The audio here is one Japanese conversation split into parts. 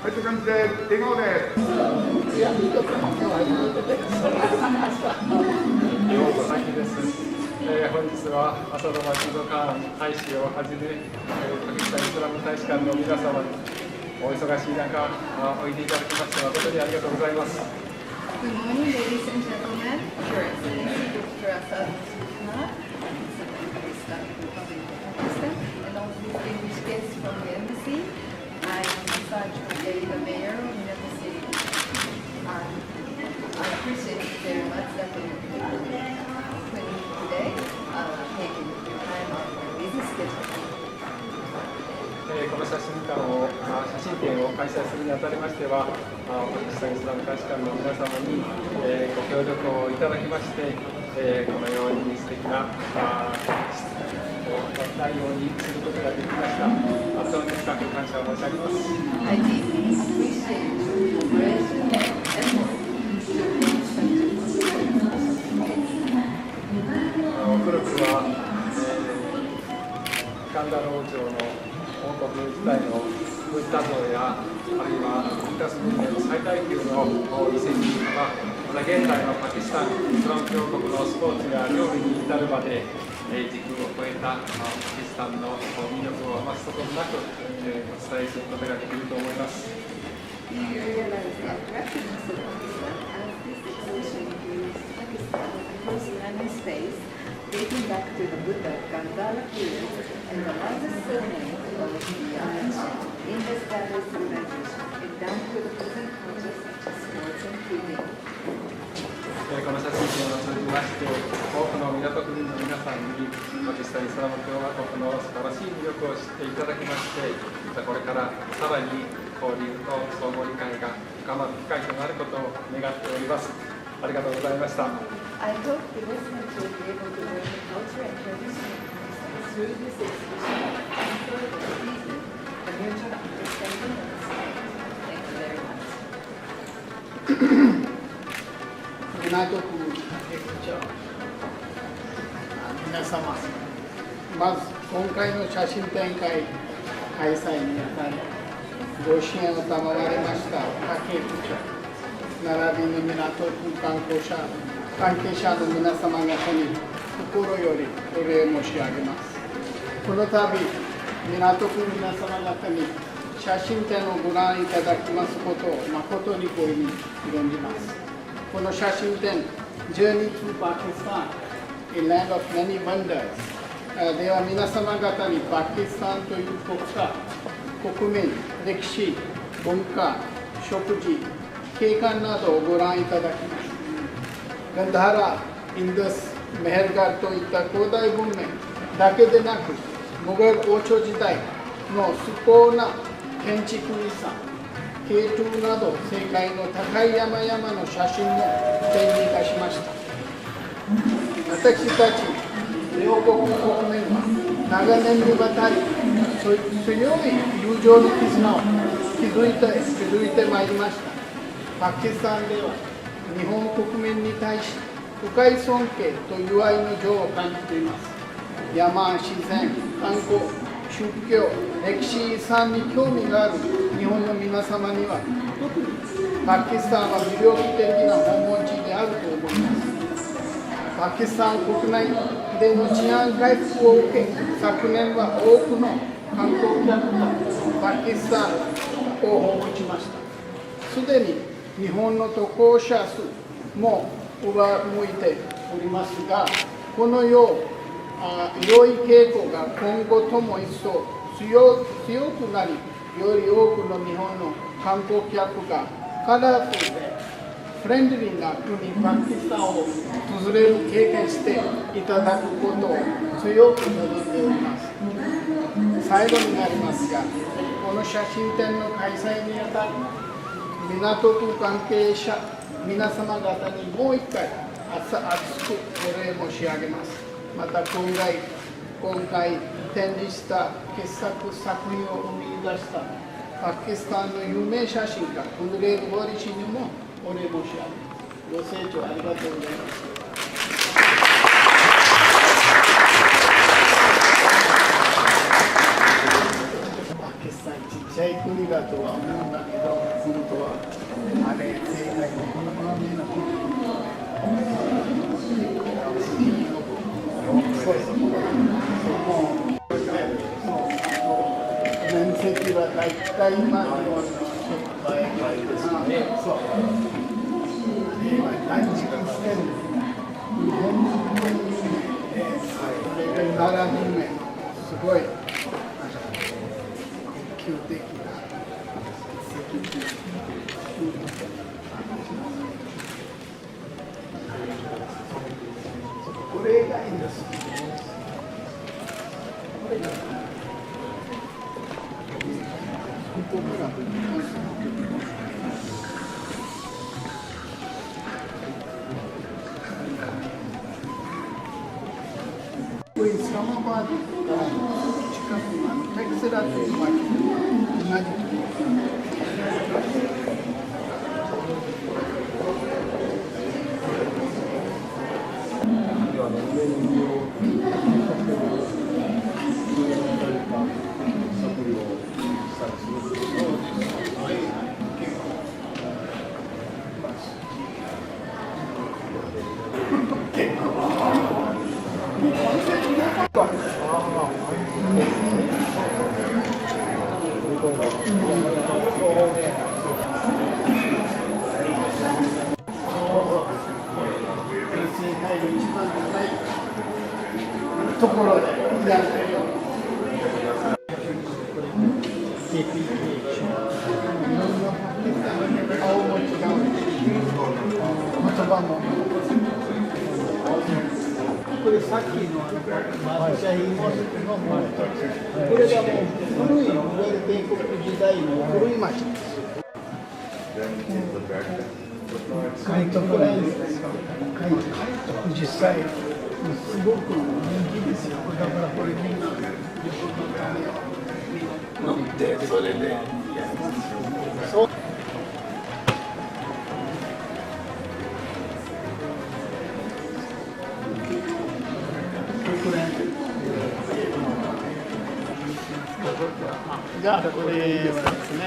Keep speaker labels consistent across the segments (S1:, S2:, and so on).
S1: はい、という感じで笑顔で。ようこそです。本日はアサドマジドカーン大使をはじめ、パキスタンイスラム大使館の皆様にお忙しい中おいでいただきまして誠にありがとうございます。
S2: Good morning, ladies and gentlemen. Your Excellency Dr. Asad Khan, Pakistan, Republic of Pakistan, and all distinguished guests from the embassy. I am Masaj Koday, the mayor of Minato City. I appreciate very much that you opening today, taking your time out of your busy schedule.
S1: この写真展を開催するにあたりましては、パキスタンイスラム大使館の皆様に、ご協力をいただきまして、このように素敵な内容にすることができました。本当に深く感謝を申し上げます。
S2: I deeply appreciate your cooperation and effort to bring such a
S1: 古くは、カンダロ王朝の王国時代のブッダ像や、あるいはインダス文明の最大級の遺跡は、また現代のパキスタンイスラム教国のスポーツや料理に至るまで、時空を超えたパキスタンの魅力を余すことなく、お伝えすることができると思います。
S2: You realize the attractiveness of Pakistan as this exhibition includes Pakistan as the first land in space dating back to the Buddha Gandhara period and the largest surname of the ancient Indus Valley civilization and down to the present culture such as sports and cooking.
S1: この写真展を通じまして、多くの港区民の皆さんにパキスタンイスラム共和国の素晴らしい魅力を知っていただきまして、これからさらに交流と相互理解が深まる機会となることを願っております。ありがとうございました。
S2: I hope the listeners will be able to learn the culture and tradition of Pakistan through this exhibition and further deepen the mutual understanding of the state. Thank you very much.
S3: 港区皆様、まず今回の写真展開開催にあたりご支援を賜られました武区長並びに港区関係者の皆様方に心よりお礼申し上げます。この度港区皆様方に写真展をご覧いただきますことを誠にご意味広みます。この写真展 Journey to Pakistan, a land of many wonders では皆様方にパキスタンという国家、国民、歴史、文化、食事、景観などをご覧いただきます。ガンダハラ、インダス、メヘルガルといった古代文明だけでなく、ムガル王朝時代の崇高な建築遺産、系統など世界の高い山々の写真も展示いたしました。私たち両国の国民は長年にわたり強い友情の絆を築いてまいりました。パキスタンでは日本国民に対し深い尊敬と友愛の情を感じています。山、自然、観光、宗教、歴史遺産に興味がある日本の皆様には特にパキスタンは魅力的な訪問地であると思います。パキスタン国内での治安回復を受け、昨年は多くの観光客がパキスタンを訪問しました。すでに日本の渡航者数も上向いておりますが、この良い傾向が今後とも一層強くなり、より多くの日本の観光客がカラフルでフレンドリーな国パキスタンを訪れる経験していただくことを強く望んでおります。最後になりますが、この写真展の開催にあたり、港区関係者皆様方にもう一回熱くお礼申し上げます。また今回展示した傑作作品を生み出したパキスタンの有名写真家ウンレール・ボリ氏にもお礼申し上げます。ご清聴ありがとうございます。パキスタンちっちゃい国だとは思うんだけど、本当はあれ世界のこの国の面積は大体今の倍ですね。そう。大地が捨てる。日本の国にそれが並ぶね、すごい急的な責任。これがいいんです。これがここからこれイスラマバードから近くのテクセラという町同じところでやる顔も違うし、言葉も。これさっきのマシャヒモスクのものと、これがもう古いウェル帝国時代の古い町です。海徳ラインですか。実際すごく人気ですよ。だからこれみんな乗ってそれでやります。そう。じゃあこれはですね。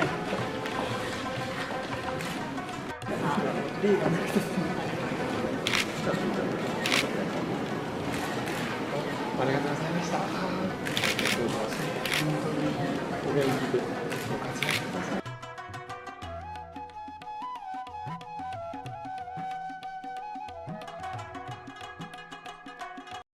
S1: ありがとうございました。お元気でご活躍ください。